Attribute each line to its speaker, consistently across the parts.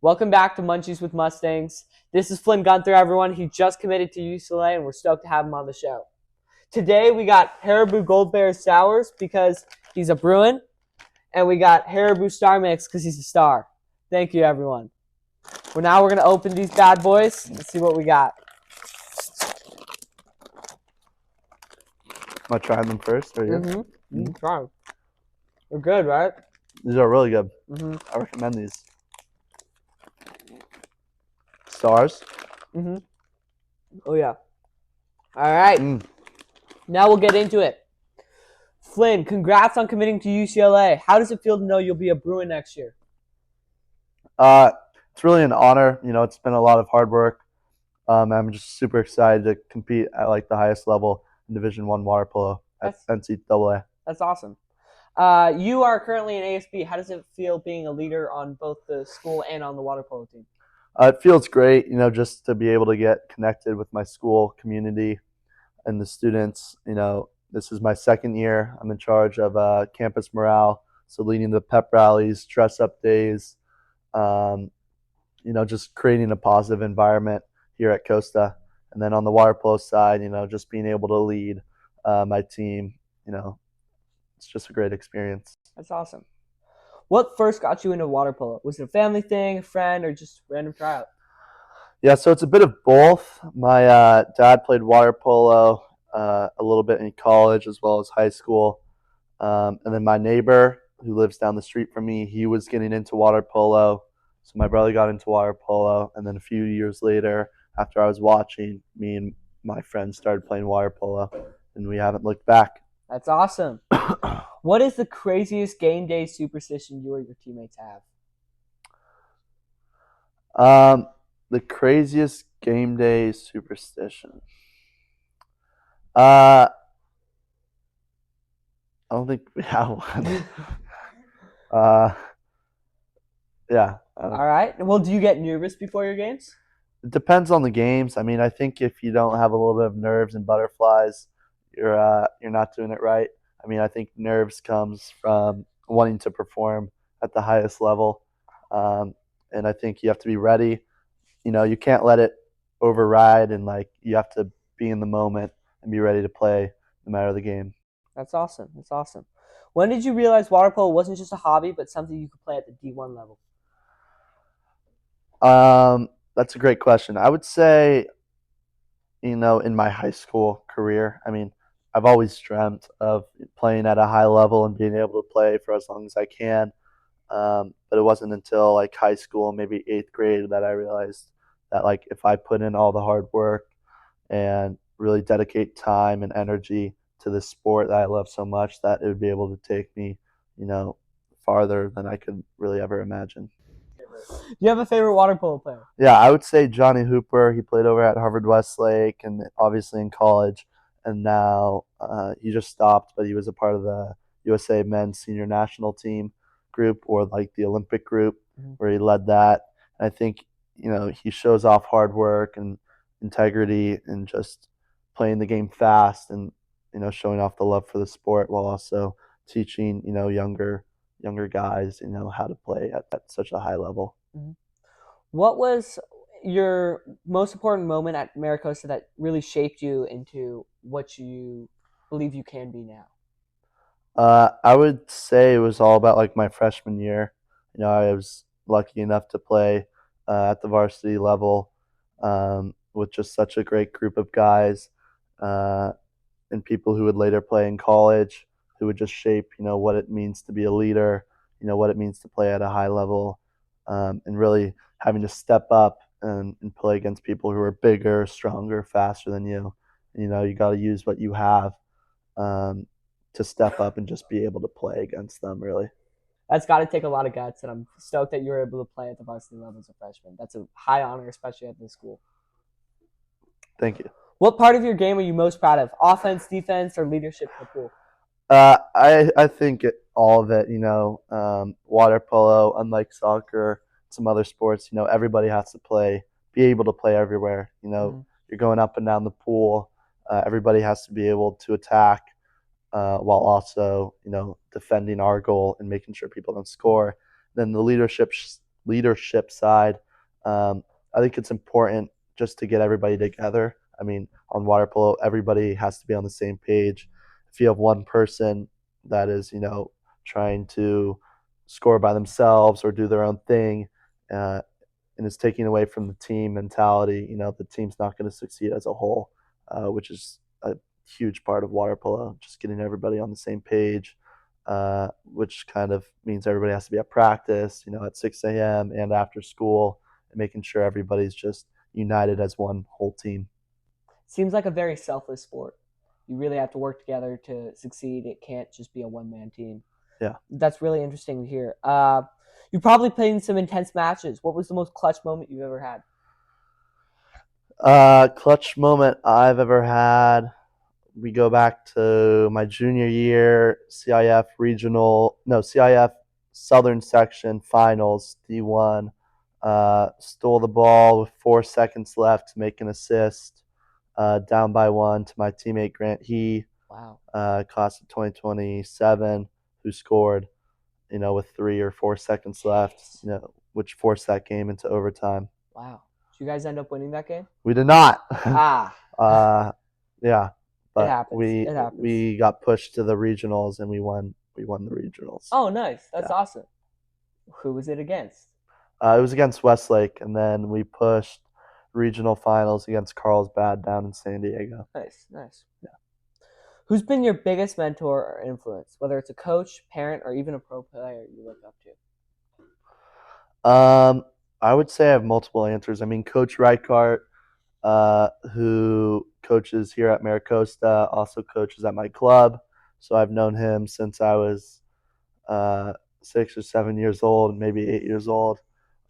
Speaker 1: Welcome back to Munchies with Mustangs. This is Flynn Guenther, everyone. He just committed to UCLA, and we're stoked to have him on the show. Today, we got Haribo Gold Bear Sours because he's a Bruin, and we got Haribo Star Mix because he's a star. Thank you, everyone. Now we're going to open these bad boys and see what we got.
Speaker 2: Am I trying them first? Or you?
Speaker 1: Mm-hmm. Try them. They're good, right?
Speaker 2: These are really good.
Speaker 1: Mm-hmm.
Speaker 2: I recommend these. Stars?
Speaker 1: Mm-hmm. Oh, yeah. All right. Now we'll get into it. Flynn, congrats on committing to UCLA. How does it feel to know you'll be a Bruin next year?
Speaker 2: It's really an honor. It's been a lot of hard work. I'm just super excited to compete at the highest level in Division I water polo at NCAA.
Speaker 1: That's awesome. You are currently in ASB. How does it feel being a leader on both the school and on the water polo team?
Speaker 2: It feels great, just to be able to get connected with my school community and the students. This is my second year. I'm in charge of campus morale, so leading the pep rallies, dress-up days, just creating a positive environment here at Costa. And then on the water polo side, just being able to lead my team, it's just a great experience.
Speaker 1: That's awesome. What first got you into water polo? Was it a family thing, a friend, or just random tryout?
Speaker 2: Yeah, so it's a bit of both. My dad played water polo a little bit in college as well as high school. And then my neighbor who lives down the street from me, he was getting into water polo. So my brother got into water polo. And then a few years later, after I was watching, me and my friends started playing water polo. And we haven't looked back.
Speaker 1: That's awesome. What is the craziest game day superstition you or your teammates
Speaker 2: have? The craziest game day superstition. I don't think we have one. Yeah.
Speaker 1: All right. Well, do you get nervous before your games?
Speaker 2: It depends on the games. I think if you don't have a little bit of nerves and butterflies, you're not doing it right. I think nerves comes from wanting to perform at the highest level, and I think you have to be ready. You can't let it override, and you have to be in the moment and be ready to play no matter the game.
Speaker 1: That's awesome. That's awesome. When did you realize water polo wasn't just a hobby, but something you could play at the D1 level?
Speaker 2: That's a great question. I would say, in my high school career, I've always dreamt of playing at a high level and being able to play for as long as I can. But it wasn't until high school, maybe 8th grade, that I realized that if I put in all the hard work and really dedicate time and energy to this sport that I love so much, that it would be able to take me, farther than I could really ever imagine.
Speaker 1: Do you have a favorite water polo player?
Speaker 2: Yeah, I would say Johnny Hooper. He played over at Harvard Westlake and obviously in college. And now he just stopped, but he was a part of the USA men's senior national team group, or the Olympic group, where he led that. And I think, he shows off hard work and integrity and just playing the game fast and, showing off the love for the sport while also teaching, younger guys, how to play at such a high level.
Speaker 1: What was your most important moment at Maricosta that really shaped you into what you believe you can be now?
Speaker 2: I would say it was all about my freshman year. I was lucky enough to play at the varsity level with just such a great group of guys and people who would later play in college, who would just shape what it means to be a leader, what it means to play at a high level, and really having to step up and play against people who are bigger, stronger, faster than you. You got to use what you have to step up and just be able to play against them, really.
Speaker 1: That's got to take a lot of guts, and I'm stoked that you were able to play at the varsity level as a freshman. That's a high honor, especially at this school.
Speaker 2: Thank you.
Speaker 1: What part of your game are you most proud of? Offense, defense, or leadership in the pool?
Speaker 2: I think all of it. Water polo, unlike soccer, some other sports, everybody has to be able to play everywhere. You're going up and down the pool. Everybody has to be able to attack while also, defending our goal and making sure people don't score. Then the leadership leadership side, I think it's important just to get everybody together. I mean, on water polo, everybody has to be on the same page. If you have one person that is, trying to score by themselves or do their own thing, uh, and is taking away from the team mentality, the team's not going to succeed as a whole, which is a huge part of water polo, just getting everybody on the same page, which kind of means everybody has to be at practice, at 6 a.m. and after school, and making sure everybody's just united as one whole team.
Speaker 1: Seems like a very selfless sport. You really have to work together to succeed. It can't just be a one-man team.
Speaker 2: Yeah.
Speaker 1: That's really interesting to hear. You probably played in some intense matches. What was the most clutch moment you've ever had?
Speaker 2: Clutch moment I've ever had. We go back to my junior year, CIF Southern Section Finals, D1. Stole the ball with 4 seconds left to make an assist, down by 1 to my teammate Grant
Speaker 1: Wow.
Speaker 2: class of 2027, who scored, with 3 or 4 seconds left, which forced that game into overtime.
Speaker 1: Wow. Did you guys end up winning that game?
Speaker 2: We did not. Yeah, but
Speaker 1: It happens.
Speaker 2: we got pushed to the regionals and we won the regionals.
Speaker 1: Oh, nice. That's awesome. Who was it against?
Speaker 2: It was against Westlake, and then we pushed regional finals against Carlsbad down in San Diego.
Speaker 1: Nice.
Speaker 2: Yeah.
Speaker 1: Who's been your biggest mentor or influence, whether it's a coach, parent, or even a pro player you look up to?
Speaker 2: I would say I have multiple answers. I mean, Coach Reichart, who coaches here at Maricosta, also coaches at my club. So I've known him since I was 6 or 7 years old, maybe 8 years old.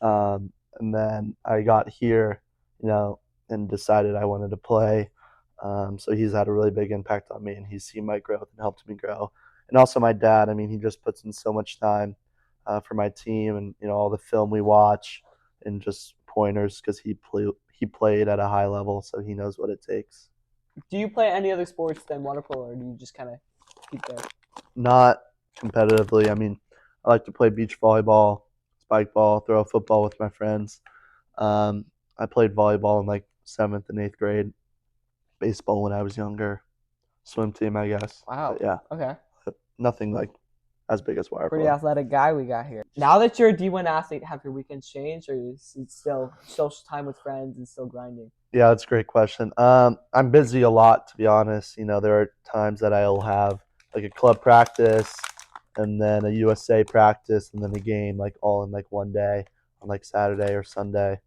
Speaker 2: And then I got here, and decided I wanted to play. So he's had a really big impact on me, and he's seen my growth and helped me grow. And also my dad, I mean, he just puts in so much time for my team, and all the film we watch and just pointers, because he played at a high level, so he knows what it takes.
Speaker 1: Do you play any other sports than water polo, or do you just kind of keep there?
Speaker 2: Not competitively. I mean, I like to play beach volleyball, spike ball, throw a football with my friends. I played volleyball in like 7th and 8th grade, baseball when I was younger, swim team, I guess.
Speaker 1: Wow.
Speaker 2: But yeah.
Speaker 1: Okay.
Speaker 2: Nothing like as big as water polo.
Speaker 1: Pretty athletic guy we got here. Now that you're a D1 athlete, have your weekends changed, or is it still social time with friends and still grinding?
Speaker 2: Yeah, that's a great question. I'm busy a lot, to be honest. There are times that I'll have like a club practice and then a USA practice and then a game, like all in like one day on like Saturday or Sunday,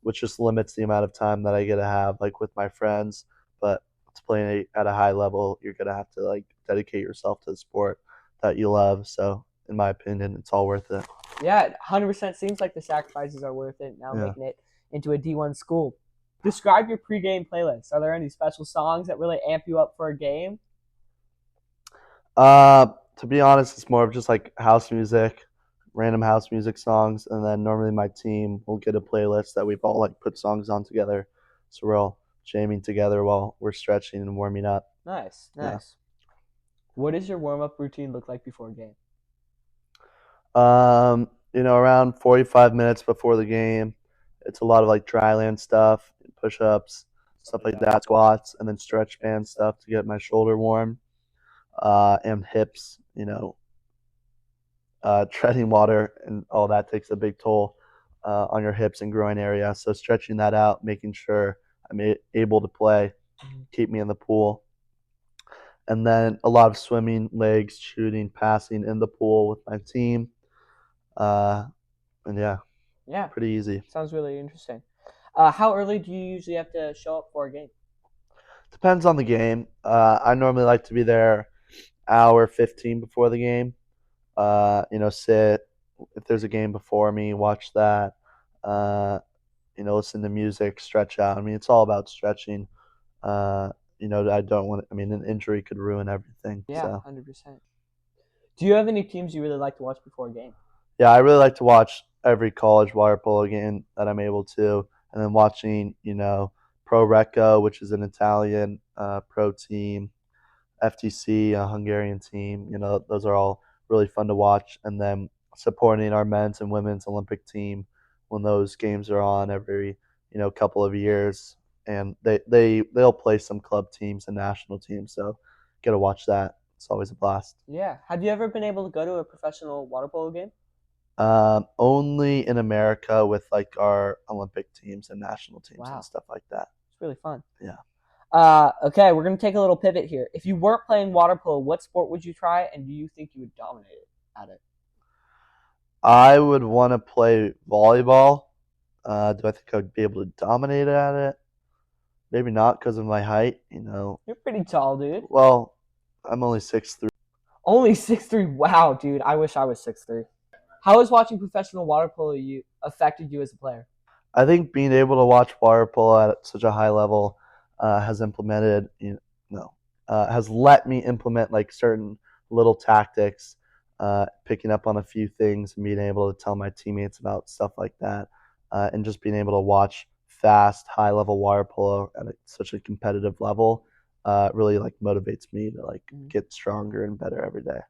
Speaker 2: which just limits the amount of time that I get to have like with my friends. But to play at a high level, you're gonna have to like dedicate yourself to the sport that you love. So in my opinion, it's all worth it.
Speaker 1: Yeah, it 100% seems like the sacrifices are worth it. Now making it into a D1 school. Describe your pregame playlist. Are there any special songs that really amp you up for a game?
Speaker 2: To be honest, it's more of just like house music, random house music songs, and then normally my team will get a playlist that we've all like put songs on together, so we're all jamming together while we're stretching and warming up.
Speaker 1: Nice.
Speaker 2: Yeah.
Speaker 1: What does your warm-up routine look like before a game?
Speaker 2: Around 45 minutes before the game, it's a lot of like dry land stuff, push-ups, stuff like that, squats, and then stretch band stuff to get my shoulder warm, and hips. Treading water and all that takes a big toll on your hips and groin area. So stretching that out, making sure I'm able to play, keep me in the pool. And then a lot of swimming, legs, shooting, passing in the pool with my team. And
Speaker 1: Yeah,
Speaker 2: pretty easy.
Speaker 1: sounds really interesting. How early do you usually have to show up for a game?
Speaker 2: Depends on the game. I normally like to be there hour 15 before the game. Sit if there's a game before me, watch that. Listen to music, stretch out. I mean, it's all about stretching. I don't want. I mean, an injury could ruin everything.
Speaker 1: Yeah,
Speaker 2: so.
Speaker 1: 100%. Do you have any teams you really like to watch before a game?
Speaker 2: Yeah, I really like to watch every college water polo game that I'm able to, and then watching, Pro Recco, which is an Italian pro team, FTC, a Hungarian team. Those are all really fun to watch, and then supporting our men's and women's Olympic team when those games are on every couple of years, and they'll play some club teams and national teams, so get to watch that. It's always a blast.
Speaker 1: Yeah. Have you ever been able to go to a professional water polo game?
Speaker 2: Only in America with like our Olympic teams and national teams
Speaker 1: Wow.
Speaker 2: and stuff like that.
Speaker 1: It's really fun.
Speaker 2: Yeah.
Speaker 1: Okay, we're gonna take a little pivot here. If you weren't playing water polo, what sport would you try, and do you think you would dominate it at it?
Speaker 2: I would want to play volleyball. Do I think I would be able to dominate at it? Maybe not because of my height.
Speaker 1: You're pretty tall, dude.
Speaker 2: Well, I'm only 6'3".
Speaker 1: Only 6'3". Wow, dude. I wish I was 6'3". How has watching professional water polo affected you as a player?
Speaker 2: I think being able to watch water polo at such a high level has has let me implement like certain little tactics, picking up on a few things and being able to tell my teammates about stuff like that, and just being able to watch fast, high level water polo at such a competitive level really like motivates me to like get stronger and better every day.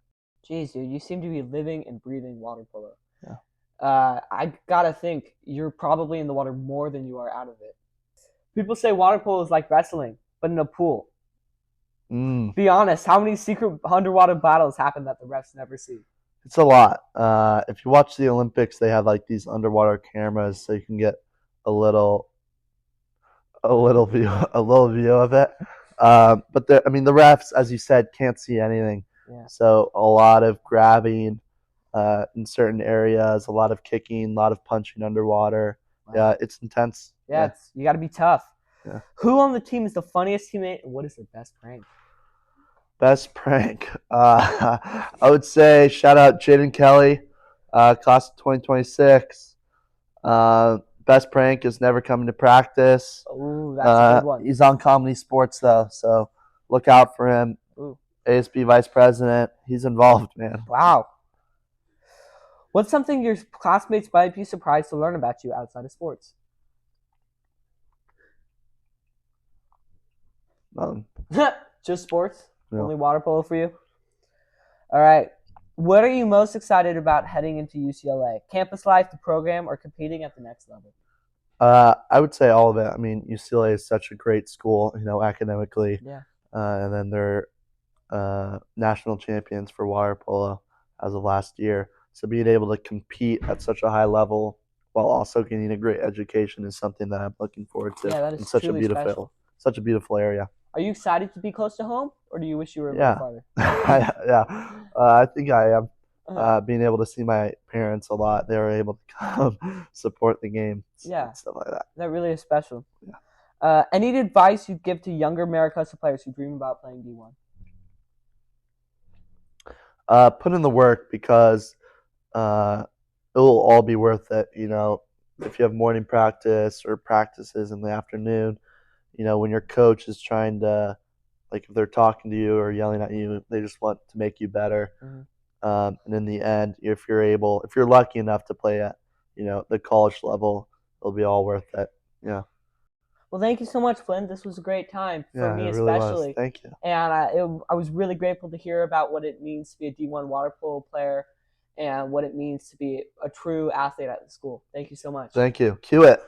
Speaker 1: Jeez, dude, you seem to be living and breathing water polo.
Speaker 2: Yeah.
Speaker 1: I gotta think you're probably in the water more than you are out of it. People say water polo is like wrestling, but in a pool. Be honest, how many secret underwater battles happen that the refs never see?
Speaker 2: It's a lot. If you watch the Olympics, they have like these underwater cameras, so you can get a little view of it. But the refs, as you said, can't see anything.
Speaker 1: Yeah.
Speaker 2: So a lot of grabbing in certain areas, a lot of kicking, a lot of punching underwater. Wow. Yeah, it's intense.
Speaker 1: Yeah, you got to be tough.
Speaker 2: Yeah.
Speaker 1: Who on the team is the funniest teammate, and what is their best prank?
Speaker 2: Best prank. I would say shout out Jaden Kelly, class of 2026. Best prank is never coming to practice.
Speaker 1: Ooh, that's a good one.
Speaker 2: He's on Comedy Sports though, so look out for him.
Speaker 1: Ooh.
Speaker 2: ASB Vice President. He's involved, man.
Speaker 1: Wow. What's something your classmates might be surprised to learn about you outside of sports? Just sports? No. Only water polo for you? All right. What are you most excited about heading into UCLA? Campus life, the program, or competing at the next level?
Speaker 2: I would say all of it. I mean, UCLA is such a great school, academically.
Speaker 1: Yeah.
Speaker 2: And then they're national champions for water polo as of last year. So being able to compete at such a high level while also getting a great education is something that I'm looking forward to.
Speaker 1: Yeah, that is
Speaker 2: such a beautiful area.
Speaker 1: Are you excited to be close to home, or do you wish you were a little farther?
Speaker 2: Yeah, I think I am. Being able to see my parents a lot, they were able to come support the game.
Speaker 1: Yeah,
Speaker 2: and stuff like that.
Speaker 1: That really is special.
Speaker 2: Yeah.
Speaker 1: Any advice you'd give to younger Maricosta players who dream about playing D1?
Speaker 2: Put in the work because it will all be worth it. If you have morning practice or practices in the afternoon, when your coach is trying to, like, if they're talking to you or yelling at you, they just want to make you better. Mm-hmm. And in the end, if you're lucky enough to play at, the college level, it'll be all worth it. Yeah.
Speaker 1: Well, thank you so much, Flynn. This was a great time for me,
Speaker 2: really
Speaker 1: especially.
Speaker 2: Was. Thank you.
Speaker 1: And I was really grateful to hear about what it means to be a D1 water polo player and what it means to be a true athlete at the school. Thank you so much.
Speaker 2: Thank you. Cue it.